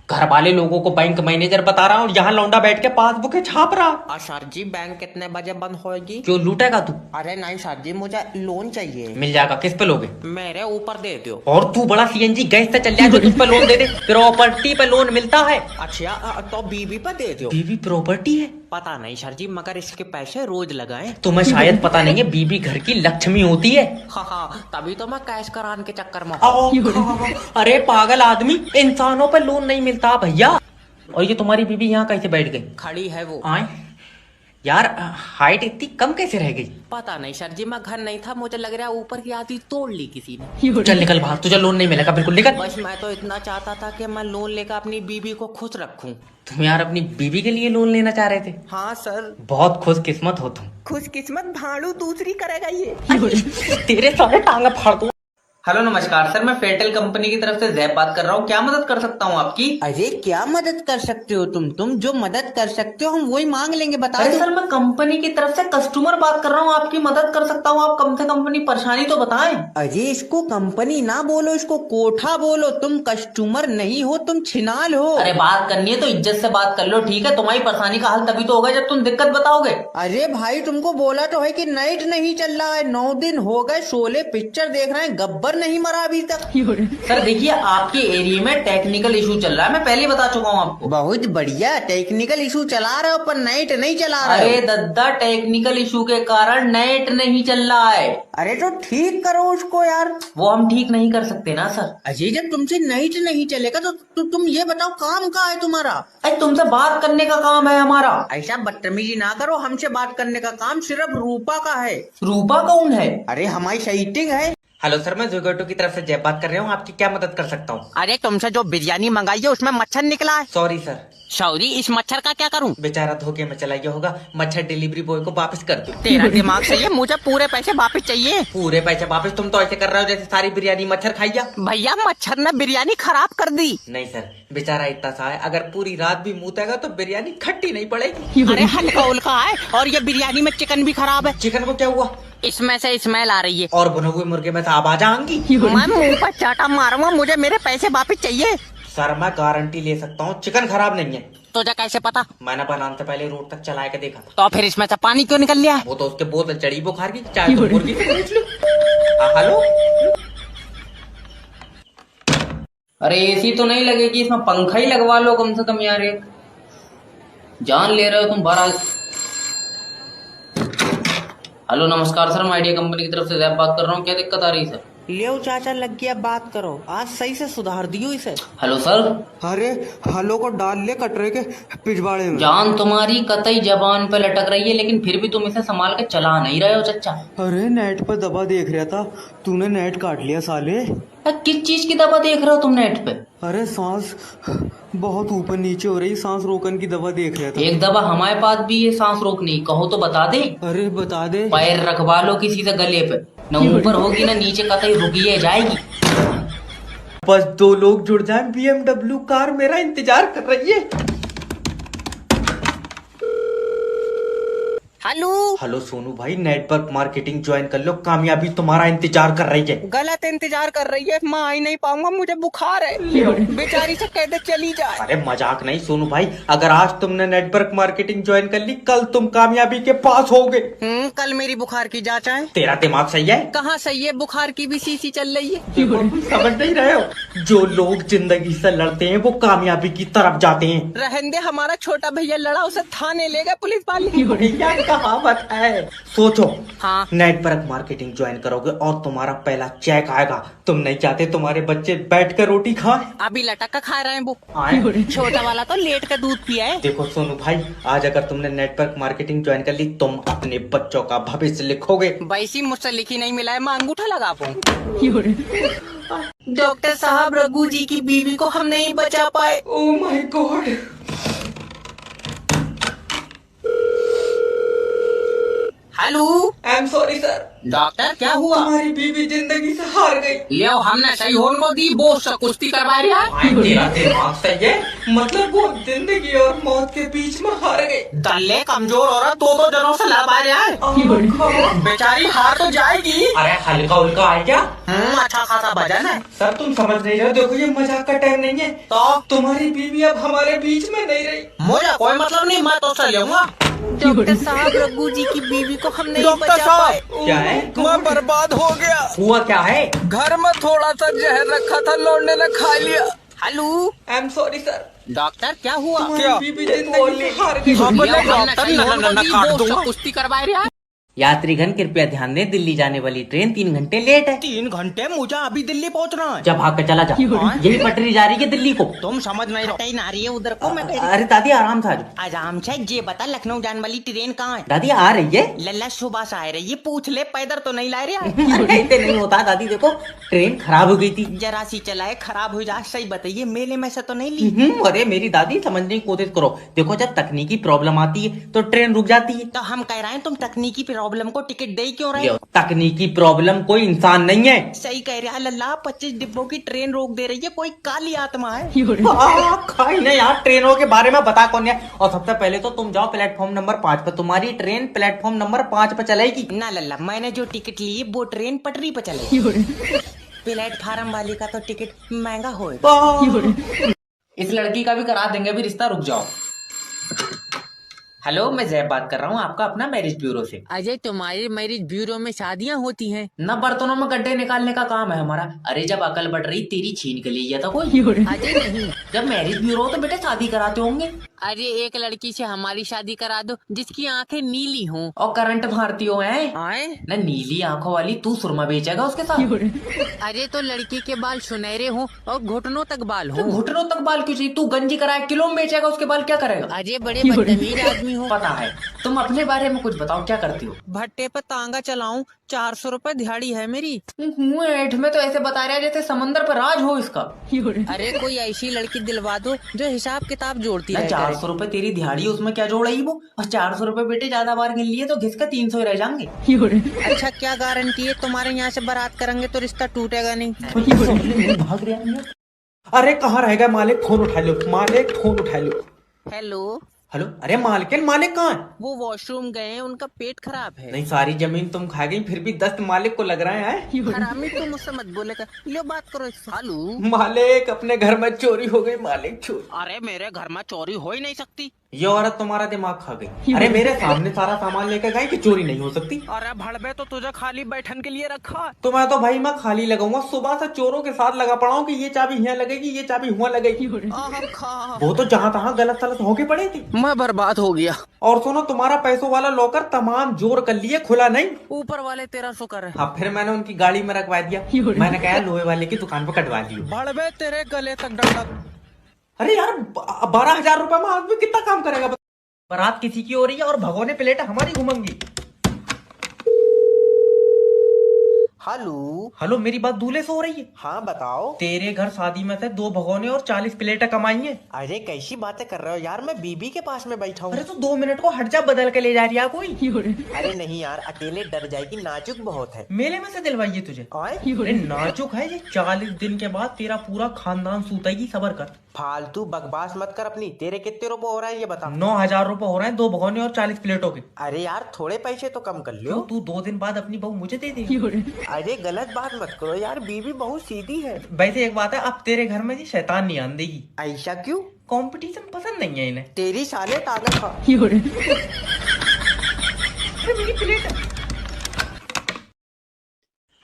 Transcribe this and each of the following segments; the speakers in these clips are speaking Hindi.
घर वाले लोगों को बैंक मैनेजर बता रहा हूँ, यहाँ लौंडा बैठ के पासबुक छाप रहा। सर जी बैंक कितने बजे बंद होगी? क्यों लूटेगा तू? अरे नहीं सर जी, मुझे लोन चाहिए। मिल जाएगा, किस पे लोगे? मेरे ऊपर दे दो। और तू बड़ा सीएनजी गैस से चल जाए जो तुझ पे लोन दे दे। प्रॉपर्टी पे लोन मिलता है। अच्छा तो बीवी पे दे दो। बीवी प्रॉपर्टी है? पता नहीं सर जी, मगर इसके पैसे रोज लगाए। तुम्हें शायद पता नहीं है, बीवी घर की लक्ष्मी होती है। हाँ, तभी तो मैं कैश कराने के चक्कर में। अरे पागल आदमी, इंसानों पे लोन नहीं मिलता भैया। और ये तुम्हारी बीवी यहाँ कैसे बैठ गई? खड़ी है वो। आए यार, हाइट इतनी कम कैसे रह गई? पता नहीं सर जी, मैं घर नहीं था, मुझे लग रहा है ऊपर की आधी तोड़ ली किसी ने। चल निकल बाहर, तुझे लोन नहीं मिलेगा, बिल्कुल निकल। बस मैं तो इतना चाहता था कि मैं लोन लेकर अपनी बीवी को खुश रखूं। तुम यार अपनी बीवी के लिए लोन लेना चाह रहे थे? हाँ सर। बहुत खुशकिस्मत हो तुम। खुशकिस्मत भाड़ू दूसरी करेगा ये। तेरे सारे टांगे फाड़ दूं। हेलो नमस्कार सर, मैं फेटल कंपनी की तरफ से जैब बात कर रहा हूँ। क्या मदद कर सकता हूँ आपकी? अरे क्या मदद कर सकते हो तुम जो मदद कर सकते हो हम वही मांग लेंगे, बता अरे दो। सर, मैं कंपनी की तरफ से कस्टमर बात कर रहा हूँ, आपकी मदद कर सकता हूँ। आप कम से कम अपनी परेशानी तो बताएं। अरे इसको कंपनी ना बोलो, इसको कोठा बोलो। तुम कस्टमर नहीं हो, तुम छिनाल हो। अरे बात करनी है तो इज्जत से बात कर लो, ठीक है? तुम्हारी परेशानी का हल तभी तो होगा जब तुम दिक्कत बताओगे। अरे भाई तुमको बोला तो है कि नाइट नहीं चल रहा है, 9 दिन हो गए शोले पिक्चर देख रहे हैं, गब्बर नहीं मरा अभी तक। सर देखिए, आपके एरिया में टेक्निकल इशू चल रहा है, मैं पहले ही बता चुका हूँ आपको। बहुत बढ़िया, टेक्निकल इशू चला रहे हो पर नाइट नहीं चला रहे अरे हो। दद्दा, टेक्निकल इशू के कारण नेट नहीं चल रहा है। अरे तो ठीक करो उसको यार। वो हम ठीक नहीं कर सकते ना सर। अजय जब तुमसे नाइट नहीं चलेगा तो तुम ये बताओ काम कहाँ है तुम्हारा? अरे तुमसे बात करने का काम है हमारा। ऐसा बदतमीजी ना करो, हमसे बात करने का काम सिर्फ रूपा का है। रूपा कौन है? अरे हमारी सेटिंग है। हेलो सर, मैं जोगेटो की तरफ से जय बात कर रहा हूँ, आपकी क्या मदद कर सकता हूँ? अरे तुमसे जो बिरयानी मंगाई है उसमें मच्छर निकला है। Sorry sir. सॉरी, इस मच्छर का क्या करूं? बेचारा धोखे में चला गया होगा, मच्छर डिलीवरी बॉय को वापस कर दो। तेरा दिमाग सही है, मुझे पूरे पैसे वापस चाहिए। पूरे पैसे वापस? तुम तो ऐसे कर रहे हो जैसे सारी बिरयानी मच्छर खाई जा। भैया मच्छर ने बिरयानी खराब कर दी। नहीं सर, बेचारा इतना सा है, अगर पूरी रात भी मुतेगा तो बिरयानी खट्टी नहीं पड़ेगी। अरे हल्का उल्का है, और ये बिरयानी में चिकन भी खराब है। चिकन को क्या हुआ? इसमें से स्मेल आ रही है। और भुने हुए मुर्गे में से आवाज आएंगी। मैं मुंह पर चाटा मारूंगा, मुझे मेरे पैसे वापस चाहिए। सर मैं गारंटी ले सकता हूँ, चिकन खराब नहीं है। तुझे कैसे पता? मैंने बनाने से पहले रोड तक चला के देखा था। तो फिर इसमें से पानी क्यों निकल लिया है? वो तो उसके बोतल चढ़ी बुखार की, चाहे तो मुर्गी से पूछ लो। हेलो, अरे एसी तो नहीं लगेगी इसमें, पंखा ही लगवा लो कम से कम यार। एक जान ले रहे हो तुम बारह। हेलो नमस्कार सर, मैं आइडिया कंपनी की तरफ से जैब बात कर रहा हूँ, क्या दिक्कत आ रही है सर? लियो चाचा लग गया, बात करो, आज सही से सुधार दियो इसे। Hello sir. अरे हलो को डाल ले कटरे के पिछवाड़े में। जान तुम्हारी कतई जबान पे लटक रही है, लेकिन फिर भी तुम इसे संभाल के चला नहीं रहे हो चच्चा। अरे नेट पर दबा देख रहा था, तूने नेट काट लिया साले। किस चीज की दवा देख रहे हो तुम नेट पे? अरे सांस बहुत ऊपर नीचे हो रही, सांस रोकन की दवा देख रहा था। एक दवा हमारे पास भी है सांस रोकने, कहो तो बता दे। अरे बता दे। पैर रखवा लो किसी से गले पे, न ऊपर होगी न नीचे, कतई रुकी है जाएगी। बस 2 लोग जुड़ जाएं, BMW कार मेरा इंतजार कर रही है। हेलो। हेलो सोनू भाई, नेटवर्क मार्केटिंग ज्वाइन कर लो, कामयाबी तुम्हारा इंतजार कर रही है। गलत इंतजार कर रही है, मैं आ ही नहीं पाऊंगा, मुझे बुखार है। बेचारी से कह दे चली जाए। अरे मजाक नहीं सोनू भाई, अगर आज तुमने नेटवर्क मार्केटिंग ज्वाइन कर ली, कल तुम कामयाबी के पास होगे। कल मेरी बुखार की जांच है। तेरा दिमाग सही है? कहाँ सही है, बुखार की भी सीसी चल रही है। समझ नहीं रहे हो? जो लोग जिंदगी से लड़ते हैं वो कामयाबी की तरफ जाते हैं। रहने दे, हमारा छोटा भैया लड़ा, उसे थाने ले गए पुलिस वाले। कहावत है। सोचो, हाँ। नेटवर्क मार्केटिंग ज्वाइन करोगे और तुम्हारा पहला चेक आएगा। तुम नहीं चाहते तुम्हारे बच्चे बैठ कर रोटी खाएं? अभी लटक कर खा रहे हैं वो। छोटा वाला तो लेट कर दूध पिया है। देखो सोनू भाई, आज अगर तुमने नेटवर्क मार्केटिंग ज्वाइन कर ली, तुम अपने बच्चों का भविष्य लिखोगे। वैसी मुझसे लिखी नहीं मिला है, मैं अंगूठा लगा पाऊँ। डॉक्टर साहब, रघु जी की बीवी को हम नहीं बचा पाए। Oh my God. Hello. I am sorry sir. Doctor क्या हुआ? हमारी बीवी जिंदगी से हार गई। ले हमने सही होने को दी, बोस से कुश्ती करवा रहा है। तेरा दिमाग सही है? मतलब वो जिंदगी और मौत के बीच में हार गए। दल्ले कमजोर औरत दो जनों से लड़ पा रहा है, बेचारी हार तो जाएगी। अरे हल्का उल्का है क्या? अच्छा खासा वजन है। सर तुम समझ नहीं रहे हो, देखो ये मजाक का टाइम नहीं है। तो तुम्हारी बीवी अब हमारे बीच में नहीं रही। मुझे कोई मतलब नहीं, मैं तो चलूंगा। डॉक्टर साहब, रघु जी की बीवी को हम नहीं बचा पाए। क्या है? मैं बर्बाद हो गया। हुआ क्या है? घर में थोड़ा सा जहर रखा था, लौंडे ने खा लिया। Hello, I am sorry sir. Doctor क्या हुआ? तुम्हारी बीवी जिंदगी में हार गई। डॉक्टर कुश्ती करवाए रहा। यात्रीगण कृपया ध्यान दें, दिल्ली जाने वाली ट्रेन 3 घंटे लेट है। 3 घंटे? मुझे अभी दिल्ली पहुंचना है। जब भाग कर चला जा, यही पटरी जा रही है दिल्ली को। तुम समझ नहीं रहे आ रही है उधर को। मैं अरे दादी आराम से आ जाओ। आराम से ये बता, लखनऊ जाने वाली ट्रेन कहाँ है? दादी आ रही है। लल्ला सुबह से आ रही है, पूछ ले पैदल तो नहीं ला रहे। ऐसे नहीं होता दादी, देखो ट्रेन खराब हो गई थी। जरा सी चलाए, खराब हो जाए। सही बताइए, मेले में से तो नहीं ली? अरे मेरी दादी समझने की कोशिश करो। देखो जब तकनीकी प्रॉब्लम आती है तो ट्रेन रुक जाती है। तो हम कह रहे हैं तुम तकनीकी प्रॉब्लम को टिकट दे क्यों रहे हो? तकनीकी प्रॉब्लम कोई इंसान नहीं है। सही कह रहा है लल्ला, 25 डिब्बों की ट्रेन रोक दे रही है, कोई काली आत्मा है। खाई नहीं यार, ट्रेनों के बारे में बता कौन है। और सबसे पहले तो तुम जाओ प्लेटफॉर्म नंबर 5 पे, तुम्हारी ट्रेन प्लेटफॉर्म नंबर 5 पे चलेगी। ना लल्ला, मैंने जो टिकट ली है वो ट्रेन पटरी पे चलेगी। प्लेटफार्म वाली का तो टिकट महंगा होगा। इस लड़की का भी करा देंगे अभी रिश्ता, रुक जाओ। हेलो, मैं जैब बात कर रहा हूँ, आपका अपना मैरिज ब्यूरो से। अजय, तुम्हारे मैरिज ब्यूरो में शादियाँ होती हैं? न बर्तनों में गड्ढे निकालने का काम है हमारा। अरे जब अकल बढ़ रही तेरी छीन के लिए था कोई? अजय नहीं। जब मैरिज ब्यूरो हो तो बेटे शादी कराते होंगे। अरे एक लड़की से हमारी शादी करा दो जिसकी आंखें नीली हों और करंट मारती हो हैं। आए न नीली आंखों वाली तू सुरमा बेचेगा उसके साथ। अरे तो लड़की के बाल सुनहरे हों और घुटनों तक बाल तो हों। घुटनों तक बाल क्यों चाहिए? तू गंजी कराए किलो में बेचेगा, उसके बाल क्या करेगा? अजय बड़े बदतमीज आदमी हो। पता है। तुम अपने बारे में कुछ बताओ, क्या करती हो? भट्टे पे तांगा चलाऊं, 400 रुपए दिहाड़ी है मेरी। ऐठ में तो ऐसे बता रहा है जैसे समंदर पर राज हो इसका। अरे कोई ऐसी लड़की दिलवा दो जो हिसाब किताब जोड़ती है। 400 रुपए तेरी दिहाड़ी, उसमें क्या जोड़ रही वो? और 400 रुपए बेटे ज्यादा बार गिन लिए तो घिस के 300 ही रह जाएंगे। अच्छा क्या गारंटी है तुम्हारे यहाँ से बारात करेंगे तो रिश्ता टूटेगा नहीं? भाग रहा है। अरे कहाँ रहेगा मालिक? फोन उठा लो मालिक, फोन उठा लो। हेलो हेलो, अरे मालिकिन, मालिक कहाँ है? वो वॉशरूम गए हैं, उनका पेट खराब है। नहीं, सारी जमीन तुम खा गई फिर भी दस्त मालिक को लग रहा है। हरामी तुम मुझसे मत बोलेगा। लो बात करो सालू। मालिक अपने घर में चोरी हो गई मालिक, चोरी। अरे मेरे घर में चोरी हो ही नहीं सकती। ये औरत तुम्हारा दिमाग खा गई। अरे मेरे सामने सारा सामान लेकर गई कि चोरी नहीं हो सकती। अरे भड़बे तो तुझे खाली बैठन के लिए रखा। तो मैं तो भाई मैं खाली लगाऊंगा, सुबह से चोरों के साथ लगा पड़ा हूँ कि ये चाबी यहाँ लगेगी, ये चाबी हुआ लगेगी। वो तो जहाँ तहाँ गलत सलत होके पड़ी थी। मैं बर्बाद हो गया। और सुनो, तुम्हारा पैसों वाला लॉकर तमाम जोर कर लिए, खुला नहीं। ऊपर वाले 1300 कर। हाँ, फिर मैंने उनकी गाड़ी में रखवा दिया। मैंने कहा लोहे वाले की दुकान पर कटवा दियो। भड़बे तेरे गले तक डंडा। अरे यार 12,000 रुपए में आदमी कितना काम करेगा? बारात किसी की हो रही है और भगोने प्लेट हमारी घूमेंगी। हेलो हेलो, मेरी बात दूल्हे से हो रही है? हाँ बताओ। तेरे घर शादी में से 2 भगोने और 40 प्लेटें कमाई है। अरे कैसी बातें कर रहे हो यार, मैं बीबी के पास में बैठा हूँ। अरे तो 2 मिनट को हट जा, बदल के ले जा रही है कोई। अरे नहीं यार, अकेले डर जाएगी, नाजुक बहुत है। मेले में से दिलवाइए तुझे। अरे नाजुक है ये, 40 दिन के बाद तेरा पूरा खानदान सूतेगी, सबर कर। फालतू बकवास मत कर अपनी। तेरे कितने रुपए हो रहा है ये बता। 9,000 रुपए हो रहे हैं 2 भगोने और 40 प्लेटों के। अरे यार थोड़े पैसे तो कम कर लो। तू 2 दिन बाद अपनी बहू मुझे दे देगी। अरे गलत बात मत करो यार, बीबी बहुत सीधी है। वैसे एक बात है, अब तेरे घर में जी शैतान नहीं आन देगी। ऐसा क्यों? कंपटीशन पसंद नहीं है इन्हें। तेरी साले ताकत खा। मेरी प्लेट।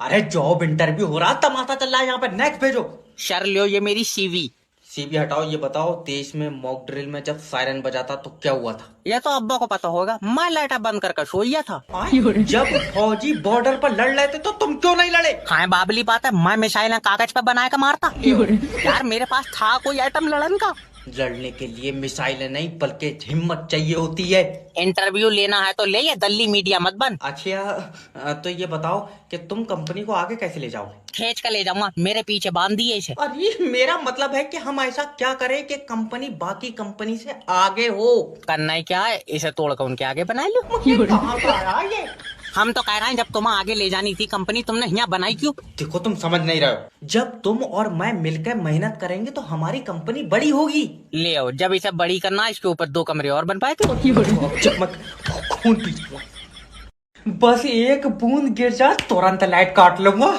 अरे जॉब इंटरव्यू हो रहा, तमाशा चल रहा है यहाँ पे। नेक्स्ट भेजो। शर लो, ये मेरी सीवी। सीवी हटाओ। ये बताओ, देश में मॉक ड्रिल में जब सायरन बजाता तो क्या हुआ था? ये तो अब्बा को पता होगा, मैं लाइटा बंद कर सोया था। जब फौजी बॉर्डर पर लड़ रहे थे तो तुम क्यों नहीं लड़े? हाँ बाबली बात है, मैं मिसाइल कागज पे बनाया का मारता। यार मेरे पास था कोई आइटम लड़न का? लड़ने के लिए मिसाइल नहीं बल्कि हिम्मत चाहिए होती है। इंटरव्यू लेना है तो ले, ये दल्ली मीडिया मत बन। अच्छा तो ये बताओ कि तुम कंपनी को आगे कैसे ले जाओगे? खींच कर ले जाऊंगा, मेरे पीछे बांध दिए इसे। अरे मेरा मतलब है कि हम ऐसा क्या करें कि कंपनी बाकी कंपनी से आगे हो। करना ही क्या है, इसे तोड़कर उनके आगे बना लो। कहाँ का आया ये? हम तो कह रहे हैं जब तुम्हें आगे ले जानी थी कंपनी तुमने यहाँ बनाई क्यों? देखो तुम समझ नहीं रहे हो, जब तुम और मैं मिलकर मेहनत करेंगे तो हमारी कंपनी बड़ी होगी। ले आओ, जब इसे बड़ी करना इसके ऊपर 2 कमरे और बन पाए थे। चमक खून पी, बस एक बूंद गिर जा तुरंत लाइट काट लूंगा।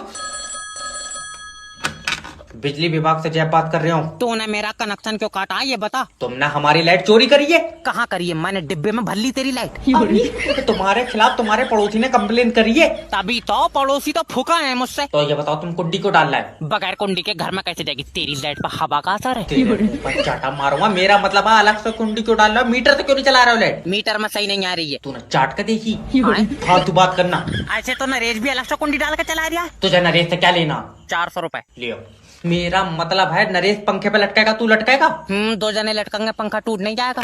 बिजली विभाग से जय बात कर रहा हूँ। तूने मेरा कनेक्शन क्यों काटा ये बता? तुमने हमारी लाइट चोरी करी है। कहाँ करी है? मैंने डिब्बे में भर ली तेरी लाइट। तुम्हारे खिलाफ तुम्हारे पड़ोसी ने कंप्लेन करी है। तभी तो पड़ोसी तो फूका है मुझसे। तो ये बताओ तुम कुंडी को डालना है? बगैर कुंडी के घर में कैसे जाएगी? तेरी लाइट पर हवा का असर है। तेरे ऊपर चाटा मारूंगा। मेरा मतलब है अलग से कुंडी क्यों डाल रहा हो? मीटर से क्यों नहीं चला रहे हो लाइट? मीटर में सही नहीं आ रही है। तूने चाट कर देखी? हाँ? फालतू बात करना। ऐसे तो नरेश भी अलग से कुंडी डाल के चला रहा है। तुझे नरेश से क्या लेना? 400 रुपए। लियो। मेरा मतलब है नरेश पंखे पे लटकेगा, तू लटकेगा? 2 जने लटकेंगे, पंखा टूट नहीं जाएगा।